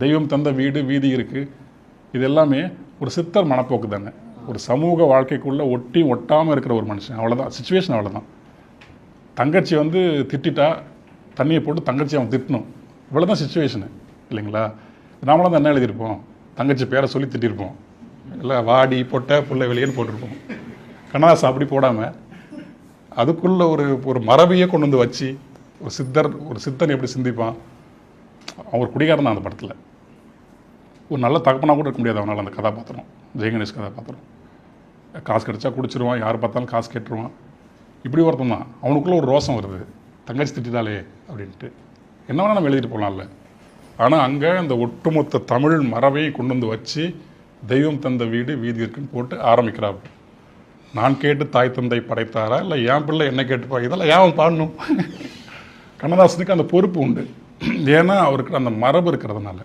தெய்வம் தந்த வீடு வீதி இருக்குது, இது எல்லாமே ஒரு சித்தர் மனப்போக்கு தானே. ஒரு சமூக வாழ்க்கைக்குள்ளே ஒட்டி ஒட்டாமல் இருக்கிற ஒரு மனுஷன், அவ்வளோதான் சுச்சுவேஷன், அவ்வளோதான். தங்கச்சி வந்து திட்டா தண்ணியை போட்டு தங்கச்சி அவன் திட்டணும், இவ்வளோதான் சுச்சுவேஷனு இல்லைங்களா. நாமளாம் தான் என்ன எழுதியிருப்போம், தங்கச்சி பேரை சொல்லி திட்டிருப்போம், இல்லை வாடி பொட்டை புள்ளை வெளியேன்னு போட்டிருப்போம். கண்ணதாசன் அப்படி போடாமல் அதுக்குள்ளே ஒரு மரபையே கொண்டு வந்து வச்சு ஒரு சித்தன் எப்படி சிந்திப்பான். அவன் ஒரு குடிகாரன் தான் அந்த படத்தில். ஒரு நல்ல தகப்பனாக கூட இருக்க முடியாது அவனால். அந்த கதாபாத்திரம், ஜெயகணேஷ் கதாபாத்திரம், காசு கிடச்சா குடிச்சிருவான், யார் பார்த்தாலும் காசு கேட்டுருவான், இப்படி ஒருத்தன் தான். அவனுக்குள்ளே ஒரு ரோசம் வருது, தங்கச்சி திட்டாலே அப்படின்ட்டு. என்ன வேணால் நம்ம எழுதிட்டு போகலாம்ல. ஆனால் அங்கே அந்த ஒட்டுமொத்த தமிழ் மரபையை கொண்டு வந்து வச்சு தெய்வம் தந்த வீடு வீதி இருக்குன்னு போட்டு ஆரம்பிக்கிறார். நான் கேட்டு தாய் தந்தை படைத்தாரா, இல்லை என் பிள்ளை என்ன கேட்டுப்பா, இதெல்லாம் ஏன் பாடணும். கண்ணதாசனுக்கு அந்த பொறுப்பு உண்டு, ஏன்னா அவருக்கு அந்த மரபு இருக்கிறதுனால.